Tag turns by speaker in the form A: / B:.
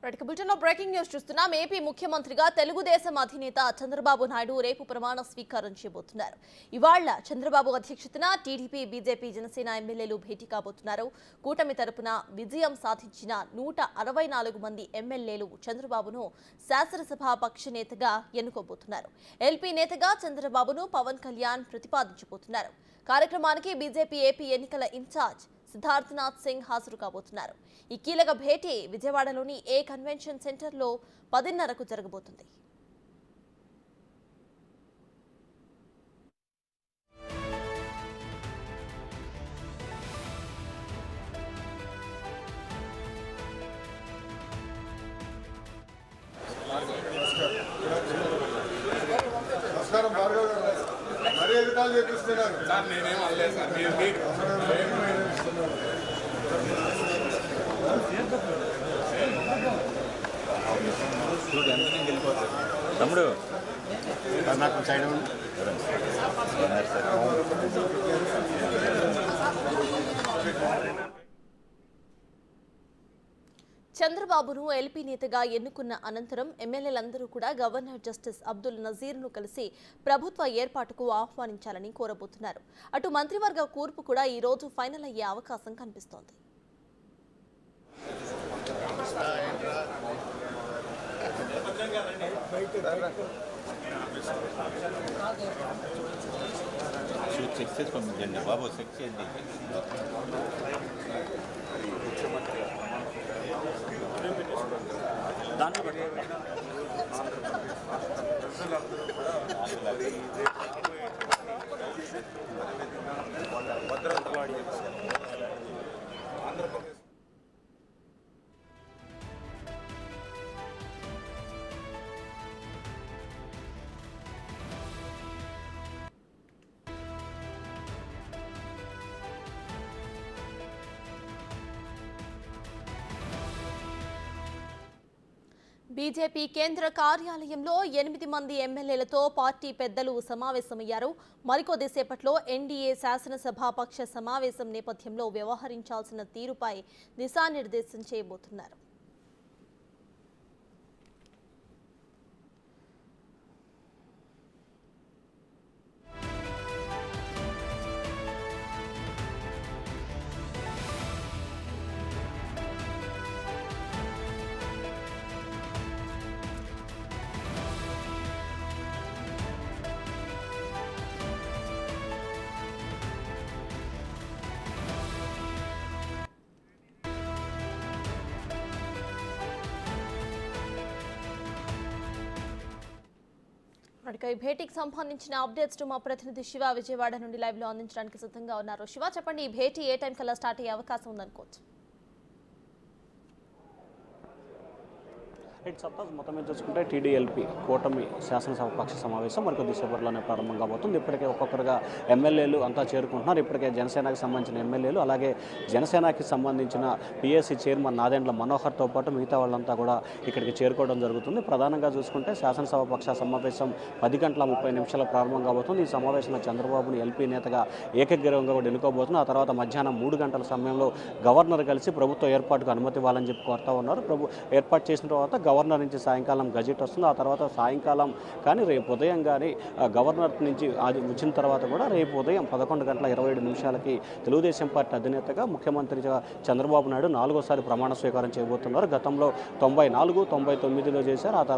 A: బులెటిన్లో breaking news చూస్తున్నాం. AP ముఖ్యమంత్రిగా తెలుగుదేశం అధినేత చంద్రబాబు నాయుడు రేపు ప్రమాణ స్వీకారం చేయబోతున్నారు. ఇవాళ చంద్రబాబు అధ్యక్షతన టీడీపీ, బీజేపీ, జనసేన ఎమ్మెల్యేలు భేటీ కాబోతున్నారు. కూటమి తరపున విజయం సాధించిన 164 మంది ఎమ్మెల్యేలు చంద్రబాబును శాసనసభాపక్ష నేతగా ఎన్నుకోబోతున్నారు. ఎల్పీ నేతగా చంద్రబాబును పవన్ కళ్యాణ్ ప్రతిపాదించబోతున్నారు. కార్యక్రమానికి బీజేపీ ఏపీ ఎన్నికల ఇన్ఛార్జ్ సిద్ధార్థనాథ్ సింగ్ హాజరు కాబోతున్నారు. ఈ కీలక భేటీ విజయవాడలోని ఏ కన్వెన్షన్ సెంటర్లో 10:30కు జరగబోతుంది.
B: తమ్ముడు నాకు సైడ్
A: చంద్రబాబును ఎల్పీ నేతగా ఎన్నుకున్న అనంతరం ఎమ్మెల్యేలందరూ కూడా గవర్నర్ జస్టిస్ అబ్దుల్ నజీర్ను కలిసి ప్రభుత్వ ఏర్పాటుకు ఆహ్వానించాలని కోరబోతున్నారు. అటు మంత్రివర్గ కూర్పు కూడా ఈ రోజు ఫైనల్ అయ్యే అవకాశం కనిపిస్తోంది.
B: బాబు చెక్ చేయండి. దాంట్లో
A: బీజేపీ కేంద్ర కార్యాలయంలో 8 మంది ఎమ్మెల్యేలతో పార్టీ పెద్దలు సమావేశమయ్యారు. మరికొద్దిసేపట్లో ఎన్డీఏ శాసనసభాపక్ష సమావేశం నేపథ్యంలో వ్యవహరించాల్సిన తీరుపై దిశానిర్దేశం చేయబోతున్నారు. ఈ భేటీకి సంబంధించిన అప్డేట్స్ మా ప్రతినిధి శివ విజయవాడ నుండి లైవ్ లో అందించడానికి సిద్ధంగా ఉన్నారు. శివ, చెప్పండి, ఈ భేటీ ఏ టైం కల్లా స్టార్ట్ అయ్యే అవకాశం ఉందనుకోవచ్చు?
C: సప్తాహ్ మొత్తం మీద చూసుకుంటే టీడీఎల్పీ కూటమి శాసనసభ పక్ష సమావేశం మరికొద్దిసేపట్లోనే ప్రారంభం కాబోతుంది. ఇప్పటికే ఒక్కొక్కరుగా ఎమ్మెల్యేలు అంతా చేరుకుంటున్నారు. ఇప్పటికే జనసేనకి సంబంధించిన ఎమ్మెల్యేలు, అలాగే జనసేనకి సంబంధించిన పిఎస్సి చైర్మన్ నాదెండ్ల మనోహర్తో పాటు మిగతా వాళ్ళంతా కూడా ఇక్కడికి చేరుకోవడం జరుగుతుంది. ప్రధానంగా చూసుకుంటే శాసనసభ పక్ష సమావేశం 10:30 ప్రారంభం కాబోతుంది. ఈ సమావేశంలో చంద్రబాబును ఎల్పీ నేతగా ఏకగ్రీవంగా కూడా ఎన్నుకోబోతున్నారు. ఆ తర్వాత మధ్యాహ్నం 3 గంటల సమయంలో గవర్నర్ కలిసి ప్రభుత్వ ఏర్పాటుకు అనుమతి ఇవ్వాలని చెప్పి కోరుతా ఉన్నారు. ఏర్పాటు చేసిన తర్వాత గవర్నర్ నుంచి సాయంకాలం గజెట్ వస్తుంది. ఆ తర్వాత సాయంకాలం కానీ రేపు ఉదయం కానీ గవర్నర్ నుంచి అది వచ్చిన తర్వాత కూడా రేపు ఉదయం 11:27 తెలుగుదేశం పార్టీ అధినేతగా ముఖ్యమంత్రిగా చంద్రబాబు నాయుడు 4వ సారి ప్రమాణ స్వీకారం చేయబోతున్నారు. గతంలో 94, 99లో చేశారు. ఆ తర్వాత